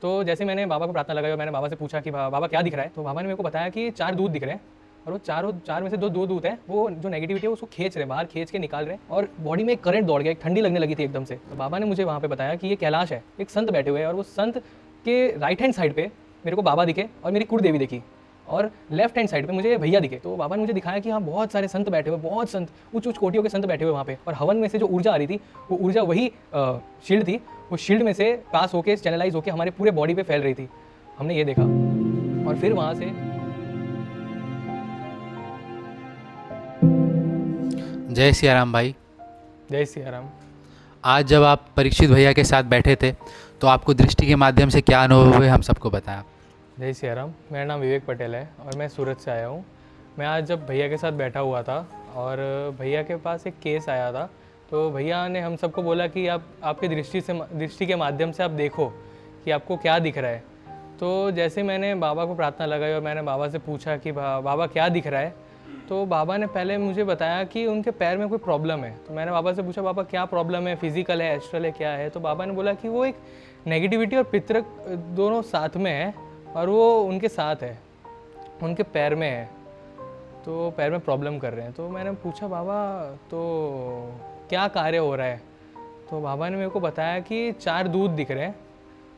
तो जैसे मैंने बाबा को प्रार्थना लगाई और मैंने बाबा से पूछा कि बाबा क्या दिख रहा है, तो बाबा ने मेरे को बताया कि 4 दूत दिख रहे हैं और वो चार में से दो दूत हैं, वो जो नेगेटिविटी है उसको खींच रहे हैं, बाहर खींच के निकाल रहे हैं और बॉडी में एक करंट दौड़ गया, एक ठंडी लगने लगी थी एकदम से। तो बाबा ने मुझे वहाँ पे बताया कि ये कैलाश है, एक संत बैठे हुए हैं और वो संत के राइट हैंड साइड पे मेरे को बाबा दिखे और मेरी कुल देवी दिखी और लेफ्ट हैंड साइड पे मुझे भैया दिखे। तो बाबा ने मुझे दिखाया कि हाँ बहुत सारे संत बैठे हुए, बहुत संत, उच्च उच्च कोटियों के संत बैठे हुए वहाँ पे, और हवन में से जो ऊर्जा आ रही थी वो ऊर्जा वही शील्ड थी, वो शील्ड में से पास होके चैनलाइज होके हमारे पूरे बॉडी पे फैल रही थी। हमने ये देखा और फिर वहाँ से जय सिया राम भाई। जय सिया राम। आज जब आप परीक्षित भैया के साथ बैठे थे तो आपको दृष्टि के माध्यम से क्या अनुभव हुए, हम सबको बताया। जय सिया राम। मेरा नाम विवेक पटेल है और मैं सूरत से आया हूँ। मैं आज जब भैया के साथ बैठा हुआ था और भैया के पास एक केस आया था, तो भैया ने हम सबको बोला कि आप आपके दृष्टि के माध्यम से आप देखो कि आपको क्या दिख रहा है। तो जैसे मैंने बाबा को प्रार्थना लगाई और मैंने बाबा से पूछा कि बाबा क्या दिख रहा है, तो बाबा ने पहले मुझे बताया कि उनके पैर में कोई प्रॉब्लम है। तो मैंने बाबा से पूछा बाबा क्या प्रॉब्लम है, फिजिकल है, एस्ट्रल है, क्या है। तो बाबा ने बोला कि वो एक नेगेटिविटी और पितृ दोनों साथ में है और वो उनके साथ है, उनके पैर में है, तो पैर में प्रॉब्लम कर रहे हैं। तो मैंने पूछा बाबा तो क्या कार्य हो रहा है। तो बाबा ने मेरे को बताया कि 4 दूत दिख रहे हैं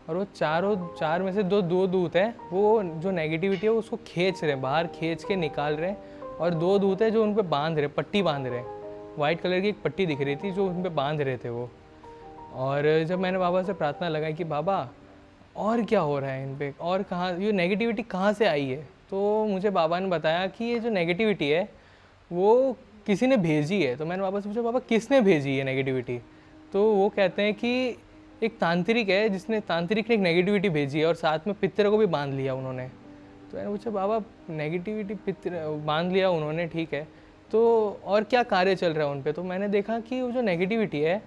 और वो चार में से दो दूत हैं, वो जो नेगेटिविटी है उसको खींच रहे हैं, बाहर खींच के निकाल रहे हैं, और 2 दूत है जो उन पे बांध रहे, पट्टी बांध रहे हैं। वाइट कलर की एक पट्टी दिख रही थी जो उन पे बांध रहे थे वो। और जब मैंने बाबा से प्रार्थना लगाई कि बाबा और क्या हो रहा है इन पे, और कहाँ ये नेगेटिविटी कहाँ से आई है, तो मुझे बाबा ने बताया कि ये जो नेगेटिविटी है वो किसी ने भेजी है। तो मैंने बाबा से पूछा बाबा किसने भेजी है नेगेटिविटी। तो वो कहते हैं कि एक तांत्रिक है, तांत्रिक ने एक नेगेटिविटी भेजी है और साथ में पितर को भी बांध लिया उन्होंने। तो मैंने पूछा बाबा नेगेटिविटी पितर बांध लिया उन्होंने, ठीक है, तो और क्या कार्य चल रहा है उन पे। तो मैंने देखा कि वो जो नेगेटिविटी है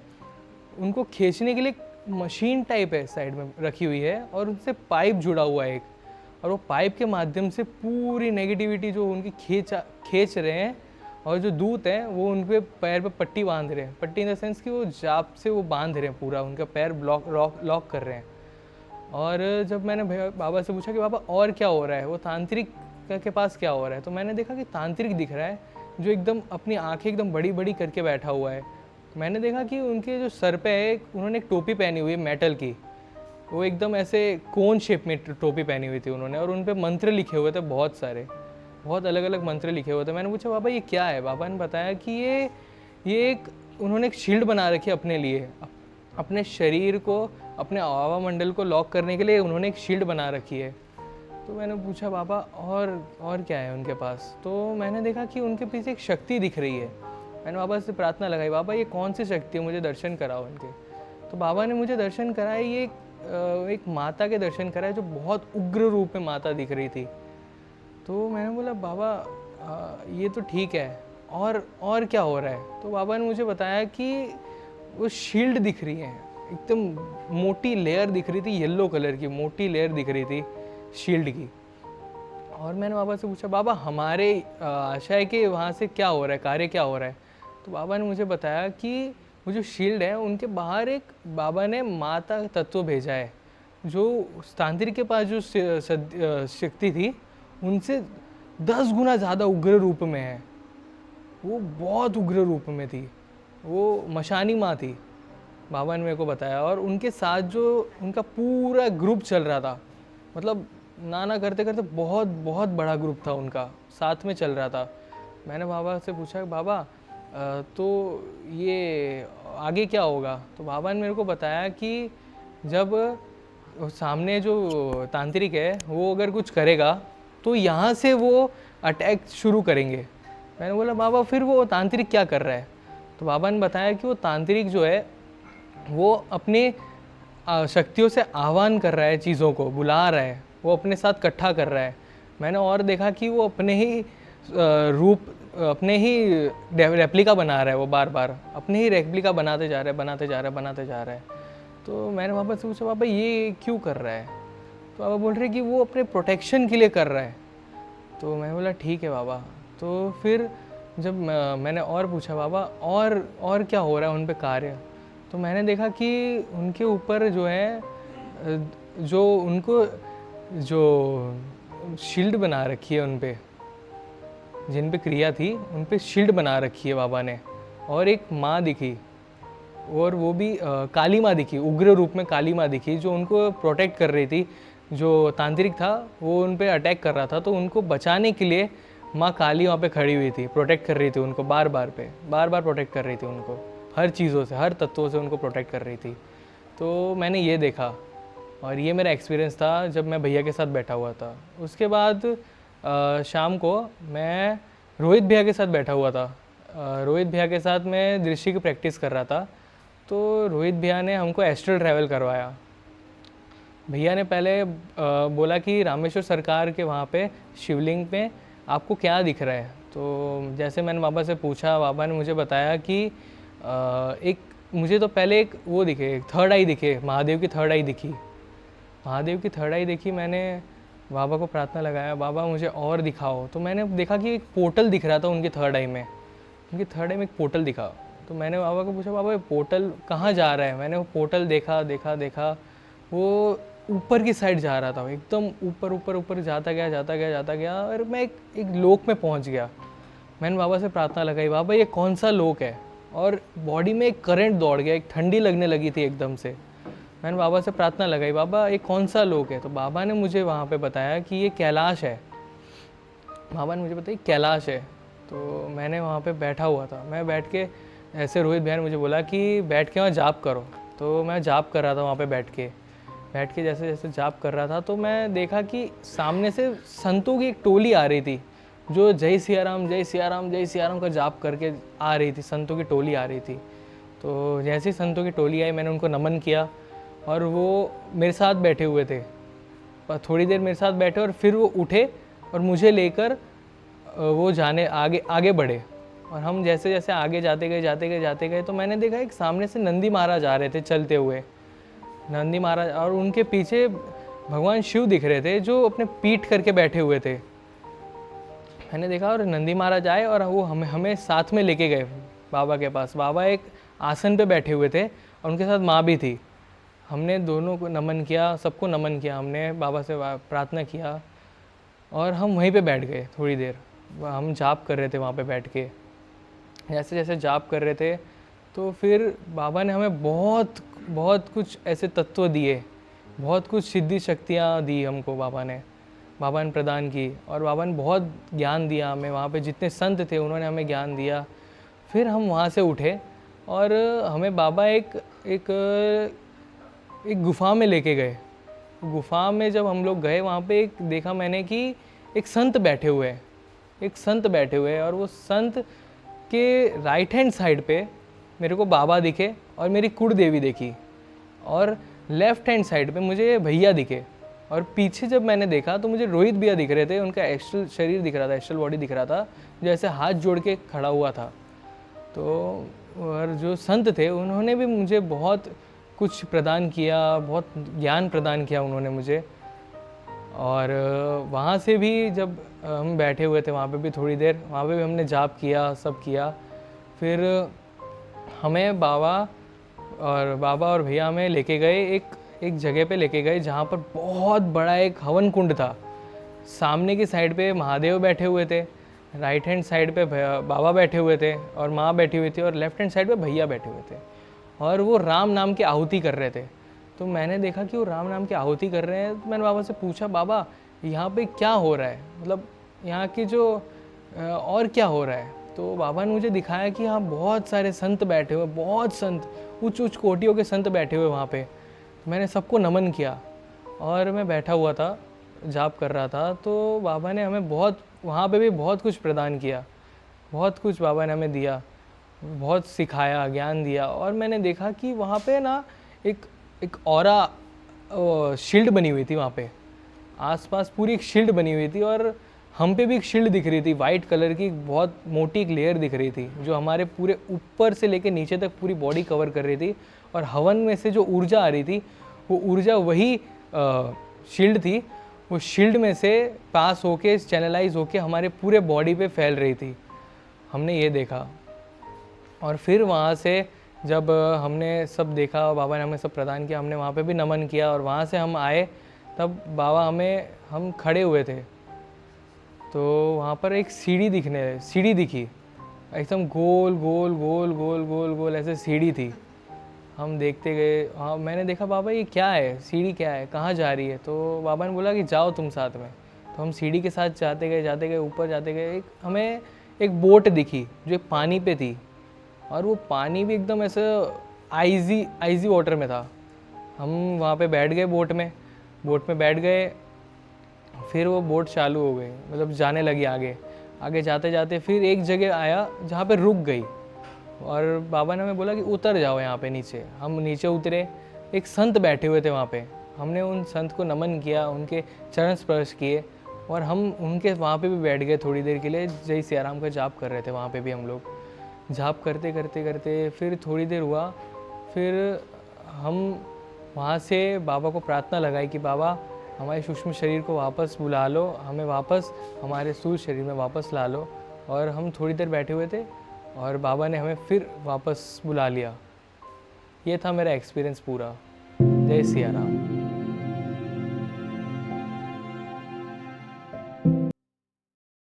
उनको खींचने के लिए मशीन टाइप है साइड में रखी हुई है और उनसे पाइप जुड़ा हुआ है एक, और वो पाइप के माध्यम से पूरी नेगेटिविटी जो उनकी खींच रहे हैं, और जो दूत हैं वो उनके पैर पे पट्टी बांध रहे हैं, पट्टी इन द सेंस कि वो जाप से वो बांध रहे हैं, पूरा उनका पैर लॉक कर रहे हैं। और जब मैंने बाबा से पूछा कि बाबा और क्या हो रहा है, वो तांत्रिक के पास क्या हो रहा है, तो मैंने देखा कि तांत्रिक दिख रहा है जो एकदम अपनी आंखें एकदम बड़ी बड़ी करके बैठा हुआ है। मैंने देखा कि उनके जो सर पे है उन्होंने एक टोपी पहनी हुई है मेटल की, वो एकदम ऐसे कोन शेप में टोपी पहनी हुई थी उन्होंने, और उन पे मंत्र लिखे हुए थे, बहुत सारे, बहुत अलग अलग मंत्र लिखे हुए थे। मैंने पूछा बाबा ये क्या है। बाबा ने बताया कि ये एक उन्होंने एक शील्ड बना रखी है अपने लिए, अपने शरीर को, अपने आवा मंडल को लॉक करने के लिए उन्होंने एक शील्ड बना रखी है। तो मैंने पूछा बाबा और क्या है उनके पास। तो मैंने देखा कि उनके पीछे एक शक्ति दिख रही है। मैंने बाबा से प्रार्थना लगाई बाबा ये कौन सी शक्ति है, मुझे दर्शन कराओ उनके। तो बाबा ने मुझे दर्शन कराए, ये एक माता के दर्शन कराए जो बहुत उग्र रूप में माता दिख रही थी। तो मैंने बोला बाबा ये तो ठीक है, और क्या हो रहा है। तो बाबा ने मुझे बताया कि वो शील्ड दिख रही है, एकदम मोटी लेयर दिख रही थी, येलो कलर की मोटी लेयर दिख रही थी शील्ड की। और मैंने बाबा से पूछा बाबा हमारे आशा है कि वहाँ से क्या हो रहा है, कार्य क्या हो रहा है। तो बाबा ने मुझे बताया कि वो जो शील्ड है उनके बाहर एक बाबा ने माता तत्व भेजा है, जो तांत्रिक के पास जो शक्ति थी उनसे 10 गुना ज़्यादा उग्र रूप में है, वो बहुत उग्र रूप में थी, वो मशानी माँ थी, बाबा ने मेरे को बताया। और उनके साथ जो उनका पूरा ग्रुप चल रहा था, मतलब नाना करते करते बहुत बहुत बड़ा ग्रुप था उनका, साथ में चल रहा था। मैंने बाबा से पूछा बाबा तो ये आगे क्या होगा। तो बाबा ने मेरे को बताया कि जब सामने जो तांत्रिक है वो अगर कुछ करेगा तो यहाँ से वो अटैक शुरू करेंगे। मैंने बोला बाबा फिर वो तांत्रिक क्या कर रहा है। तो बाबा ने बताया कि वो तांत्रिक जो है वो अपने शक्तियों से आह्वान कर रहा है, चीज़ों को बुला रहा है, वो अपने साथ इकट्ठा कर रहा है। मैंने और देखा कि वो अपने ही रूप, अपने ही रेप्लिका बना रहा है, वो बार बार अपने ही रेप्लिका बनाते जा रहा है। तो मैंने बाबा से पूछा बाबा ये क्यों कर रहा है। तो बाबा बोल रहे कि वो अपने प्रोटेक्शन के लिए कर रहा है। तो मैं बोला ठीक है बाबा। तो फिर जब मैंने और पूछा बाबा और क्या हो रहा है उन पे कार्य, तो मैंने देखा कि उनके ऊपर जो है जो उनको जो शील्ड बना रखी है उन पे, जिन पे क्रिया थी उन पे शील्ड बना रखी है बाबा ने। और एक माँ दिखी, और वो भी काली माँ दिखी, उग्र रूप में काली माँ दिखी, जो उनको प्रोटेक्ट कर रही थी। जो तांत्रिक था वो उन पे अटैक कर रहा था, तो उनको बचाने के लिए माँ काली वहाँ पे खड़ी हुई थी, प्रोटेक्ट कर रही थी उनको, बार बार प्रोटेक्ट कर रही थी उनको, हर चीज़ों से, हर तत्वों से उनको प्रोटेक्ट कर रही थी। तो मैंने ये देखा, और ये मेरा एक्सपीरियंस था जब मैं भैया के साथ बैठा हुआ था। उसके बाद शाम को मैं रोहित भैया के साथ बैठा हुआ था। रोहित भैया के साथ मैं दृष्टि की प्रैक्टिस कर रहा था। तो रोहित भैया ने हमको एस्ट्रल ट्रैवल करवाया। भैया ने पहले बोला कि रामेश्वर सरकार के वहाँ पे शिवलिंग पे आपको क्या दिख रहा है। तो जैसे मैंने बाबा से पूछा, बाबा ने मुझे बताया कि एक मुझे तो पहले एक वो दिखे, एक थर्ड आई दिखे, महादेव की थर्ड आई दिखी। महादेव की थर्ड आई देखी, मैंने बाबा को प्रार्थना लगाया, बाबा मुझे और दिखाओ। तो मैंने देखा कि एक पोर्टल दिख रहा था उनकी थर्ड आई में, उनकी थर्ड आई में एक पोर्टल दिखा। तो मैंने बाबा को पूछा, बाबा ये पोर्टल कहाँ जा रहा है। मैंने वो पोर्टल देखा, वो ऊपर की साइड जा रहा था, एकदम ऊपर जाता गया, और मैं एक लोक में पहुंच गया। मैंने बाबा से प्रार्थना लगाई, बाबा ये कौन सा लोक है। और बॉडी में एक करंट दौड़ गया, एक ठंडी लगने लगी थी एकदम से। मैंने बाबा से प्रार्थना लगाई, बाबा ये कौन सा लोक है। तो बाबा ने मुझे वहाँ पे बताया कि ये कैलाश है। बाबा ने मुझे बताया कैलाश है। तो मैंने वहाँ पे बैठा हुआ था, मैं बैठ के ऐसे, रोहित भैया ने मुझे बोला कि बैठ के वहाँ जाप करो। तो मैं जाप कर रहा था वहाँ पे बैठ के जैसे जैसे जाप कर रहा था, तो मैं देखा कि सामने से संतों की एक टोली आ रही थी, जो जय सिया राम जय सिया राम जय सिया राम का जाप करके आ रही थी। संतों की टोली आ रही थी। तो जैसे ही संतों की टोली आई, मैंने उनको नमन किया, और वो मेरे साथ बैठे हुए थे। पर थोड़ी देर मेरे साथ बैठे, और फिर वो उठे और मुझे लेकर वो जाने आगे बढ़े। और हम जैसे जैसे आगे जाते गए, तो मैंने देखा एक सामने से नंदी महाराज आ रहे थे चलते हुए, नंदी महाराज, और उनके पीछे भगवान शिव दिख रहे थे, जो अपने पीठ करके बैठे हुए थे। मैंने देखा, और नंदी महाराज आए और वो हमें साथ में लेके गए बाबा के पास। बाबा एक आसन पे बैठे हुए थे, और उनके साथ माँ भी थी। हमने दोनों को नमन किया, सबको नमन किया, हमने बाबा से प्रार्थना किया, और हम वहीं पे बैठ गए थोड़ी देर। हम जाप कर रहे थे वहाँ पे बैठ के। जैसे जैसे जाप कर रहे थे, तो फिर बाबा ने हमें बहुत कुछ ऐसे तत्व दिए, बहुत कुछ सिद्धि शक्तियाँ दी हमको बाबा ने प्रदान की, और बाबा ने बहुत ज्ञान दिया हमें। वहाँ पे जितने संत थे उन्होंने हमें ज्ञान दिया। फिर हम वहाँ से उठे, और हमें बाबा एक गुफा में लेके गए। गुफा में जब हम लोग गए, वहाँ पे एक देखा मैंने कि एक संत बैठे हुए हैं, और वो संत के राइट हैंड साइड पे मेरे को बाबा दिखे, और मेरी कुल देवी देखी, और लेफ्ट हैंड साइड पे मुझे भैया दिखे। और पीछे जब मैंने देखा तो मुझे रोहित भैया दिख रहे थे, उनका एक्स्ट्रल शरीर दिख रहा था, एक्स्ट्रल बॉडी दिख रहा था, जैसे हाथ जोड़ के खड़ा हुआ था। तो और जो संत थे उन्होंने भी मुझे बहुत कुछ प्रदान किया, बहुत ज्ञान प्रदान किया उन्होंने मुझे। और वहाँ से भी जब हम बैठे हुए थे, वहाँ पे भी थोड़ी देर, वहाँ पे भी हमने जाप किया, सब किया। फिर हमें बाबा और भैया हमें लेके गए एक जगह पे लेके गए, जहाँ पर बहुत बड़ा एक हवन कुंड था। सामने की साइड पे महादेव बैठे हुए थे, राइट हैंड साइड पे बाबा बैठे हुए थे, और माँ बैठी हुई थी, और लेफ्ट हैंड साइड पे भैया बैठे हुए थे, और वो राम नाम की आहुति कर रहे थे। तो मैंने देखा कि वो राम नाम की आहुति कर रहे हैं। तो मैंने बाबा से पूछा, बाबा यहाँ पे क्या हो रहा है, मतलब यहाँ की जो और क्या हो रहा है। तो बाबा ने मुझे दिखाया कि यहाँ बहुत सारे संत बैठे हुए, बहुत संत, उच्च कोटियों के संत बैठे हुए वहाँ पे। मैंने सबको नमन किया, और मैं बैठा हुआ था, जाप कर रहा था। तो बाबा ने हमें वहाँ पे भी बहुत कुछ प्रदान किया, बहुत कुछ बाबा ने हमें दिया, बहुत सिखाया, ज्ञान दिया। और मैंने देखा कि वहाँ पे ना एक ऑरा शील्ड बनी हुई थी, वहाँ पे आसपास पूरी एक शील्ड बनी हुई थी, और हम पे भी एक शील्ड दिख रही थी, वाइट कलर की, बहुत मोटी एक लेयर दिख रही थी, जो हमारे पूरे ऊपर से लेकर नीचे तक पूरी बॉडी कवर कर रही थी। और हवन में से जो ऊर्जा आ रही थी, वो ऊर्जा वही शील्ड थी, वो शील्ड में से पास होके, चैनलाइज होके हमारे पूरे बॉडी पे फैल रही थी। हमने ये देखा। और फिर वहाँ से जब हमने सब देखा, बाबा ने हमें सब प्रदान किया, हमने वहाँ पे भी नमन किया और वहाँ से हम आए तब बाबा हम खड़े हुए थे तो वहाँ पर एक सीढ़ी दिखी, एकदम गोल गोल गोल गोल गोल गोल ऐसे सीढ़ी थी। हम देखते गए, हाँ मैंने देखा बाबा ये क्या है, सीढ़ी क्या है, कहाँ जा रही है? तो बाबा ने बोला कि जाओ तुम साथ में। तो हम सीढ़ी के साथ जाते गए ऊपर जाते गए, हमें एक बोट दिखी जो एक पानी पे थी और वो पानी भी एकदम ऐसे आइजी वाटर में था। हम वहाँ पे बैठ गए बोट में बैठ गए, फिर वो बोट चालू हो गई, मतलब जाने लगी आगे। आगे जाते जाते फिर एक जगह आया जहाँ पे रुक गई और बाबा ने हमें बोला कि उतर जाओ यहाँ पे नीचे। हम नीचे उतरे, एक संत बैठे हुए थे वहाँ पे। हमने उन संत को नमन किया, उनके चरण स्पर्श किए और हम उनके वहाँ पे भी बैठ गए थोड़ी देर के लिए। जय सिया राम का जाप कर रहे थे वहाँ पे भी हम लोग। जाप करते करते करते फिर थोड़ी देर हुआ, फिर हम वहाँ से बाबा को प्रार्थना लगाई कि बाबा हमारे सूक्ष्म शरीर को वापस बुला लो, हमें वापस हमारे स्थूल शरीर में वापस ला लो। और हम थोड़ी देर बैठे हुए थे और बाबा ने हमें फिर वापस बुला लिया। ये था मेरा एक्सपीरियंस पूरा। जय सिया राम।